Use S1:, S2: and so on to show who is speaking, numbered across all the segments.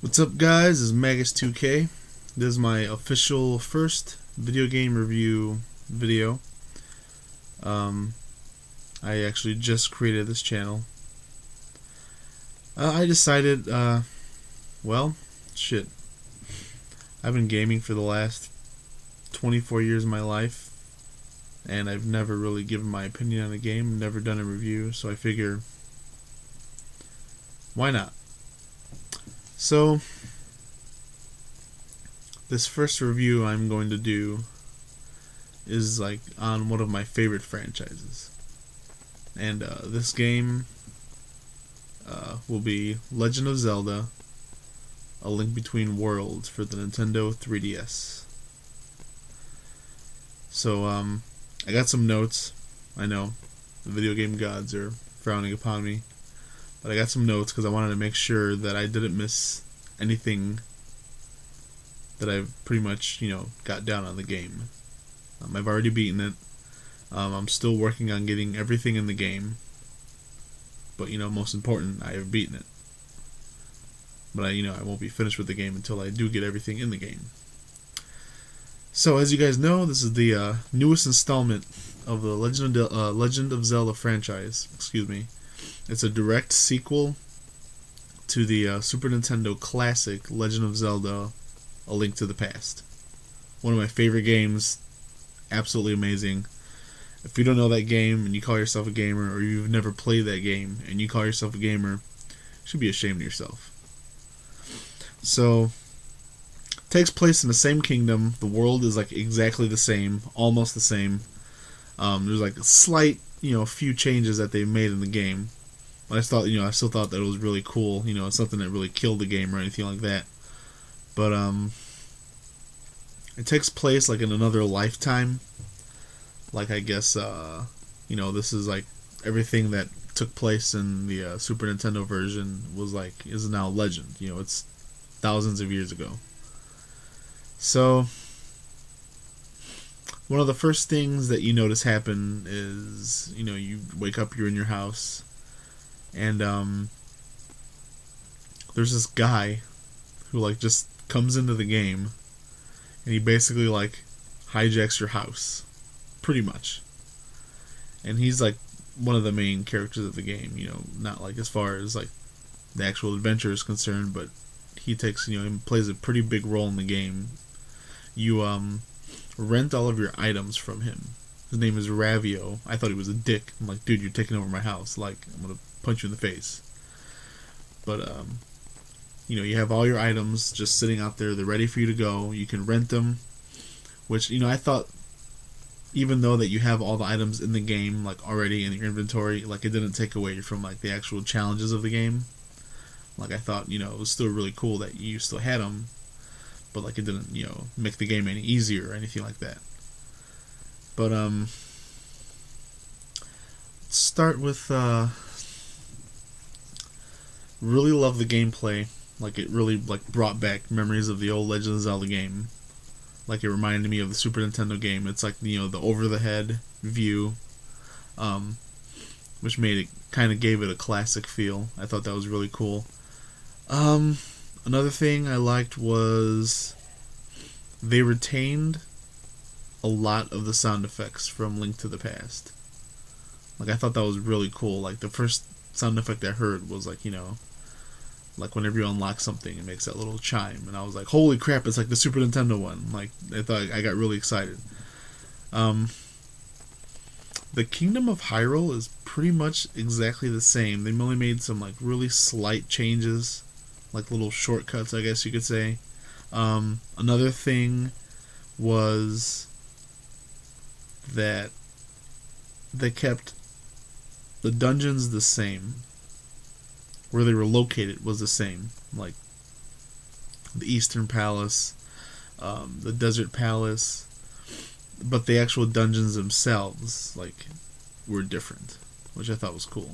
S1: What's up, guys? This is Magus2K. This is my official first video game review video. I actually just created this channel. I decided, well, shit. I've been gaming for the last 24 years of my life, and I've never really given my opinion on a game, never done a review, so I figure, why not? So, this first review I'm going to do is like on one of my favorite franchises. And this game will be Legend of Zelda: A Link Between Worlds for the Nintendo 3DS. So, I got some notes. I know the video game gods are frowning upon me, but I got some notes because I wanted to make sure that I didn't miss anything that I've pretty much, got down on the game. I've already beaten it. I'm still working on getting everything in the game. But, most important, I have beaten it. But, I won't be finished with the game until I do get everything in the game. So, as you guys know, this is the newest installment of the Legend of Zelda franchise. Excuse me. It's a direct sequel to the Super Nintendo classic Legend of Zelda: A Link to the Past. One of my favorite games. Absolutely amazing. If you don't know that game and you call yourself a gamer, or you've never played that game and you call yourself a gamer, you should be ashamed of yourself. So, it takes place in the same kingdom. The world is like exactly the same, almost the same. There's like a slight, few changes that they made in the game. But I still thought that it was really cool. It's something that really killed the game or anything like that. But it takes place like in another lifetime. Like, I guess this is like everything that took place in the Super Nintendo version is now legend. It's thousands of years ago. So, one of the first things that you notice happen is, you wake up, you're in your house, and there's this guy who just comes into the game, and he basically hijacks your house, pretty much. And he's one of the main characters of the game, not as far as the actual adventure is concerned, but he plays a pretty big role in the game. You rent all of your items from him. His name is Ravio. I thought he was a dick. I'm like, dude, you're taking over my house. I'm gonna punch you in the face. But you have all your items just sitting out there. They're ready for you to go. You can rent them, which I thought, even though that you have all the items in the game already in your inventory, it didn't take away from the actual challenges of the game. I thought it was still really cool that you still had them, but it didn't make the game any easier or anything like that. But let's start with really love the gameplay. It really brought back memories of the old Legend of Zelda game. It reminded me of the Super Nintendo game. It's the over the head view, which gave it a classic feel. I thought that was really cool. Another thing I liked was they retained a lot of the sound effects from Link to the Past. I thought that was really cool. The first sound effect I heard was whenever you unlock something, it makes that little chime, and I was like, holy crap, it's the Super Nintendo one. I thought, I got really excited. The Kingdom of Hyrule is pretty much exactly the same. They only made some really slight changes, little shortcuts, I guess you could say. Another thing was that they kept the dungeons the same. Where they were located was the same. The Eastern Palace, the Desert Palace, but the actual dungeons themselves, were different, which I thought was cool.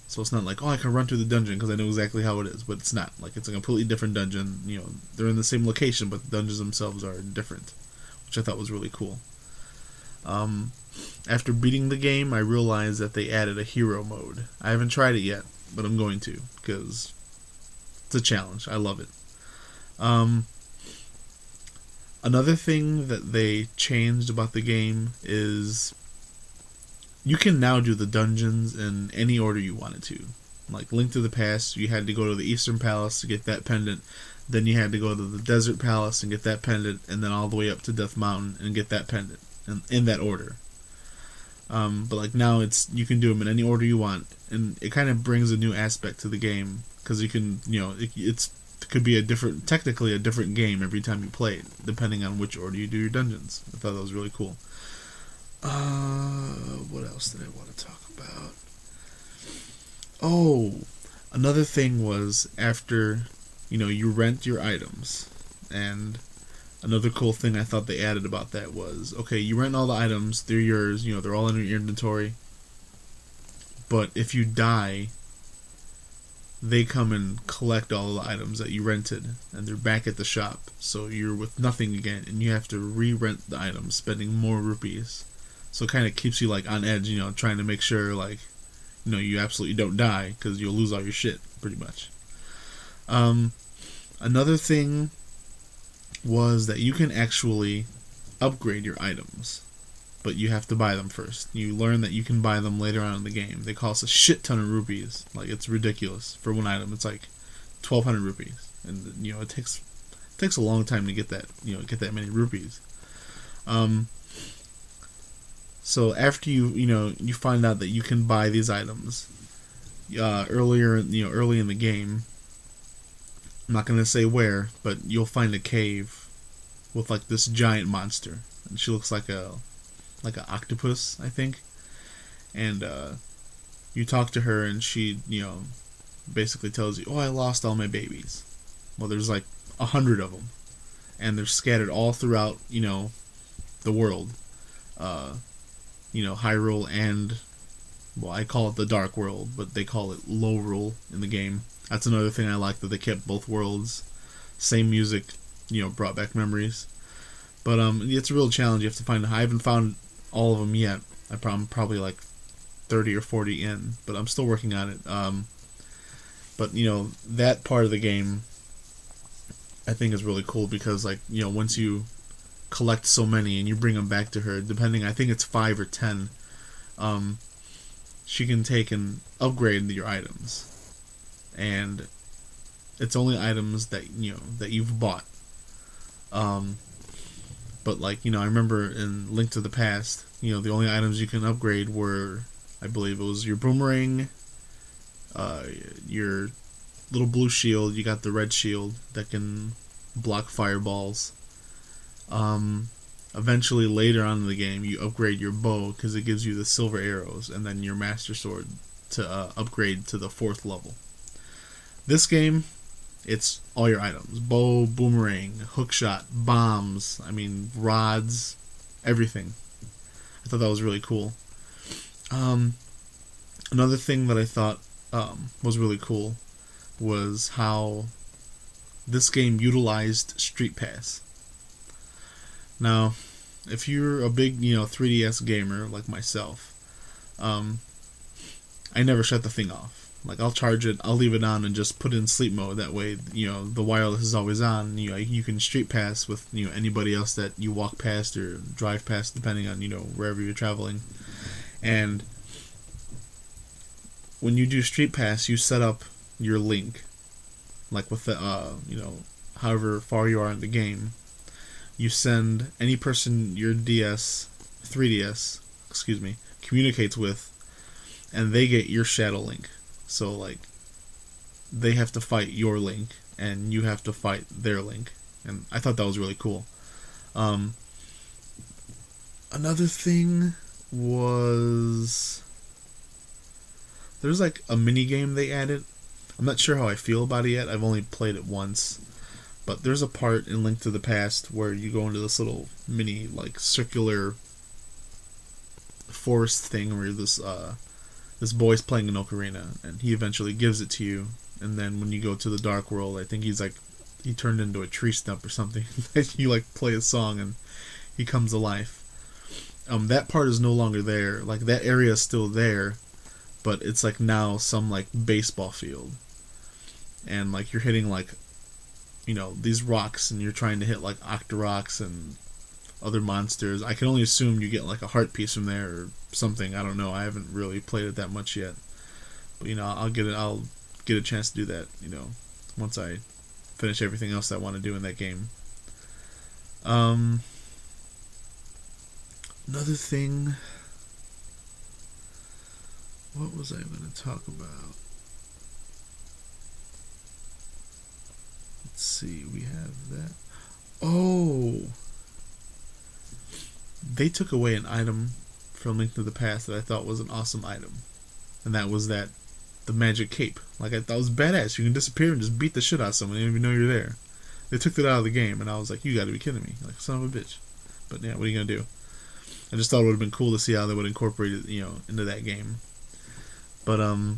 S1: So it's not oh, I can run through the dungeon because I know exactly how it is, but it's not. It's a completely different dungeon. They're in the same location, but the dungeons themselves are different, which I thought was really cool. After beating the game, I realized that they added a hero mode. I haven't tried it yet, but I'm going to, because it's a challenge. I love it. Um, Another thing that they changed about the game is you can now do the dungeons in any order you wanted to. Like Link to the Past, you had to go to the Eastern Palace to get that pendant. Then you had to go to the Desert Palace and get that pendant, and then all the way up to Death Mountain and get that pendant, in that order. But like now, you can do them in any order you want, and it kind of brings a new aspect to the game because you can, it could be technically a different game every time you play it, depending on which order you do your dungeons. I thought that was really cool. What else did I want to talk about? Oh, another thing was after, you rent your items, and another cool thing I thought they added about that was, okay, you rent all the items, they're yours, they're all in your inventory, but if you die, they come and collect all the items that you rented, and they're back at the shop, so you're with nothing again, and you have to re-rent the items, spending more rupees. So it kind of keeps you like on edge, trying to make sure like, you absolutely don't die because you'll lose all your shit pretty much. Another thing was that you can actually upgrade your items, but you have to buy them first. You learn that you can buy them later on in the game. They cost a shit ton of rupees. Like, it's ridiculous for one item. It's like 1,200 rupees, and it takes a long time to get that get that many rupees. So after you find out that you can buy these items early in the game. I'm not gonna say where, but you'll find a cave with like this giant monster, and she looks like an octopus, I think. And you talk to her, and she basically tells you, "Oh, I lost all my babies." Well, there's like 100 of them, and they're scattered all throughout the world. Hyrule and, well, I call it the Dark World, but they call it Lorule in the game. That's another thing I like, that they kept both worlds. Same music, brought back memories. But it's a real challenge. You have to find. I haven't found all of them yet. I'm probably like 30 or 40 in, but I'm still working on it. But that part of the game, I think, is really cool because once you collect so many and you bring them back to her, depending, I think it's 5 or 10, she can take and upgrade your items, and it's only items that you've bought. But I remember in Link to the Past, the only items you can upgrade were, I believe it was your boomerang, your little blue shield. You got the red shield that can block fireballs. Eventually, later on in the game, you upgrade your bow because it gives you the silver arrows, and then your master sword to upgrade to the 4th level. This game, it's all your items: bow, boomerang, hookshot, bombs, rods, everything. I thought that was really cool. Another thing that I thought was really cool was how this game utilized Street Pass. Now, if you're a big 3DS gamer like myself, I never shut the thing off. Like, I'll charge it, I'll leave it on, and just put it in sleep mode. That way, the wireless is always on. You can Street Pass with anybody else that you walk past or drive past, depending on wherever you're traveling. And when you do Street Pass, you set up your link, like with the however far you are in the game. You send any person your 3DS, communicates with, and they get your Shadow Link. So, they have to fight your Link, and you have to fight their Link. And I thought that was really cool. Another thing was, there's a mini game they added. I'm not sure how I feel about it yet. I've only played it once. But there's a part in Link to the Past where you go into this little mini, circular forest thing where this boy's playing an ocarina, and he eventually gives it to you. And then when you go to the Dark World, I think he turned into a tree stump or something. You play a song and he comes to life. That part is no longer there. That area is still there, but it's now some baseball field, and you're hitting these rocks, and you're trying to hit like Octoroks and other monsters. I can only assume you get like a heart piece from there or something. I don't know. I haven't really played it that much yet. But I'll get a chance to do that, once I finish everything else I want to do in that game. Another thing, what was I going to talk about? Let's see, we have that. Oh, they took away an item from Link to the Past that I thought was an awesome item, and that was the magic cape. Like, I thought it was badass. You can disappear and just beat the shit out of someone. They don't even know you're there. They took that out of the game, and I was like, you gotta be kidding me. Like, son of a bitch. But yeah, what are you gonna do? I just thought it would have been cool to see how they would incorporate it, into that game. But, I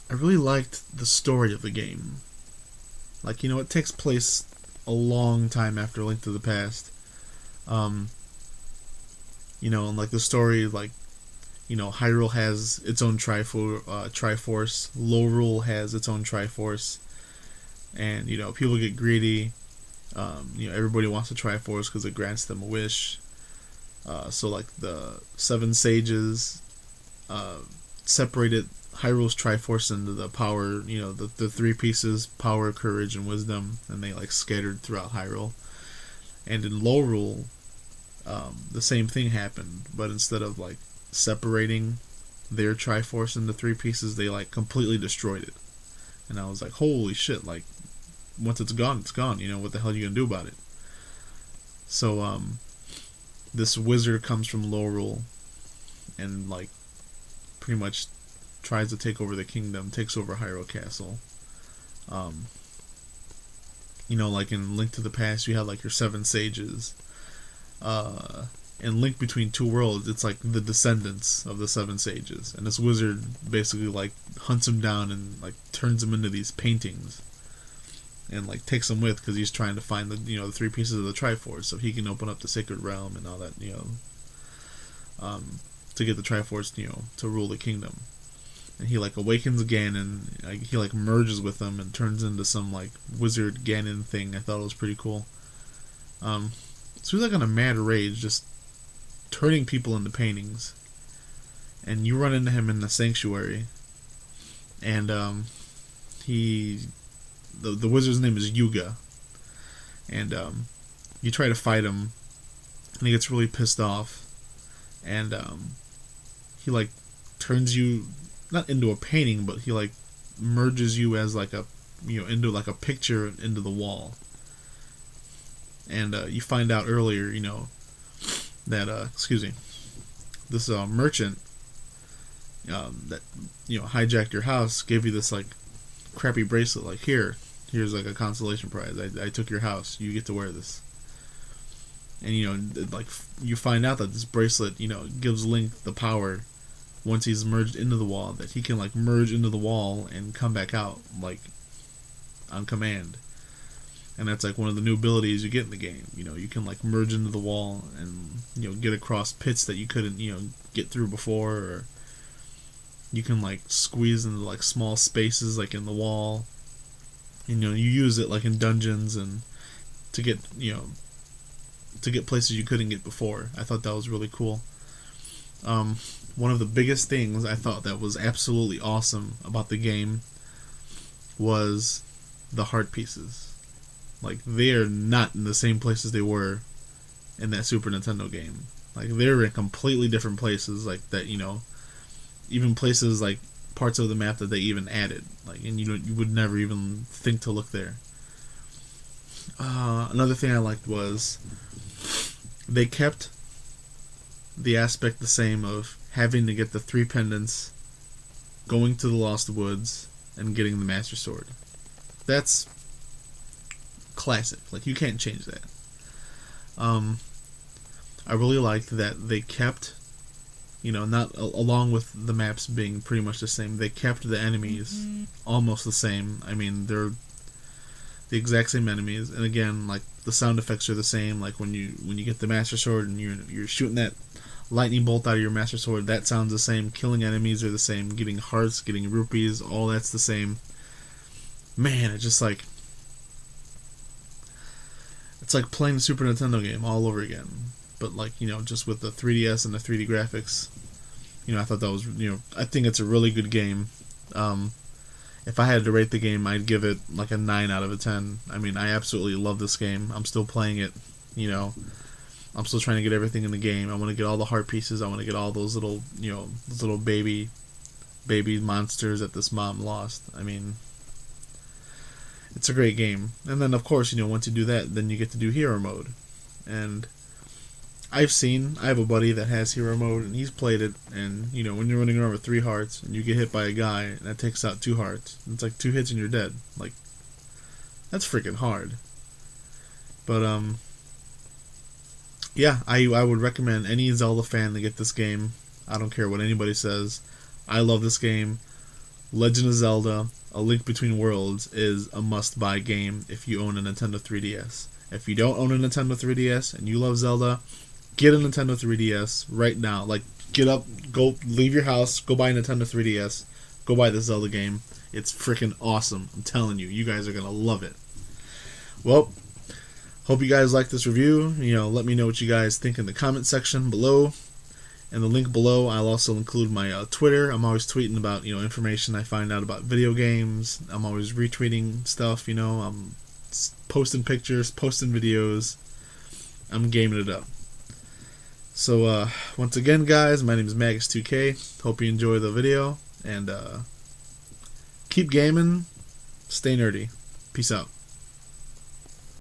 S1: really liked the story of the game. Like, it takes place a long time after Link to the Past. And like the story, like, Hyrule has its own Triforce. Lorule has its own Triforce. And, people get greedy. Everybody wants a Triforce because it grants them a wish. So, like, the 7 sages separated Hyrule's Triforce into the power, the 3 pieces, power, courage, and wisdom, and they, like, scattered throughout Hyrule. And in Lorule, the same thing happened, but instead of, like, separating their Triforce into 3 pieces, they, like, completely destroyed it. And I was like, holy shit, like, once it's gone, it's gone. What the hell are you gonna do about it? So, this wizard comes from Lorule and, like, pretty much tries to take over the kingdom, takes over Hyrule Castle. Like in Link to the Past, you have, like, your 7 sages. And Link Between Two Worlds, it's like the descendants of the 7 sages. And this wizard basically, like, hunts them down and, like, turns them into these paintings. And, like, takes them with because he's trying to find the 3 pieces of the Triforce so he can open up the Sacred Realm and all that, to get the Triforce, to rule the kingdom. And he, like, awakens Ganon, he, like, merges with them and turns into some, like, wizard Ganon thing. I thought it was pretty cool. So he's, like, on a mad rage, just turning people into paintings. And you run into him in the sanctuary. And, the wizard's name is Yuga. And, you try to fight him, and he gets really pissed off. And, he, like, turns you not into a painting, but he, like, merges you as, like, a into, like, a picture into the wall. And you find out earlier, that this merchant that hijacked your house gave you this, like, crappy bracelet. Like, here's like a consolation prize. I took your house. You get to wear this. And like, you find out that this bracelet gives Link the power, once he's merged into the wall, that he can, like, merge into the wall and come back out, like, on command. And that's, like, one of the new abilities you get in the game. You can, like, merge into the wall and get across pits that you couldn't get through before, or you can, like, squeeze into, like, small spaces, like, in the wall. You use it, like, in dungeons and to get places you couldn't get before. I thought that was really cool. One of the biggest things I thought that was absolutely awesome about the game was the heart pieces. Like, they're not in the same places they were in that Super Nintendo game. Like, they're in completely different places, like, that, even places, like, parts of the map that they even added. Like, and you would never even think to look there. Another thing I liked was they kept the aspect the same of having to get the 3 pendants, going to the Lost Woods, and getting the Master Sword. That's classic. Like, you can't change that. I really liked that they kept, not along with the maps being pretty much the same, they kept the enemies almost the same. I mean, they're the exact same enemies, and again, like, the sound effects are the same. Like, when you get the Master Sword and you're shooting that lightning bolt out of your Master Sword, that sounds the same. Killing enemies are the same. Getting hearts, getting rupees, all that's the same. man, it's like playing the Super Nintendo game all over again. But like, just with the 3DS and the 3D graphics. I thought that was, I think it's a really good game. If I had to rate the game, I'd give it like a 9 out of a 10. I mean, I absolutely love this game. I'm still playing it, I'm still trying to get everything in the game. I want to get all the heart pieces. I want to get all those little, those little baby monsters that this mom lost. I mean, it's a great game. And then, of course, once you do that, then you get to do hero mode. And I have a buddy that has hero mode, and he's played it, and, when you're running around with 3 hearts, and you get hit by a guy, and that takes out 2 hearts, it's like 2 hits and you're dead. Like, that's freaking hard. But, yeah, I would recommend any Zelda fan to get this game. I don't care what anybody says. I love this game. Legend of Zelda, A Link Between Worlds is a must-buy game if you own a Nintendo 3DS. If you don't own a Nintendo 3DS and you love Zelda, get a Nintendo 3DS right now. Like, get up, go, leave your house, go buy a Nintendo 3DS, go buy this Zelda game. It's freaking awesome. I'm telling you, you guys are going to love it. Well, hope you guys like this review. Let me know what you guys think in the comment section below. And the link below, I'll also include my Twitter. I'm always tweeting about, information I find out about video games. I'm always retweeting stuff, I'm posting pictures, posting videos. I'm gaming it up. So, once again, guys, my name is Magus2K. Hope you enjoy the video. And keep gaming. Stay nerdy. Peace out.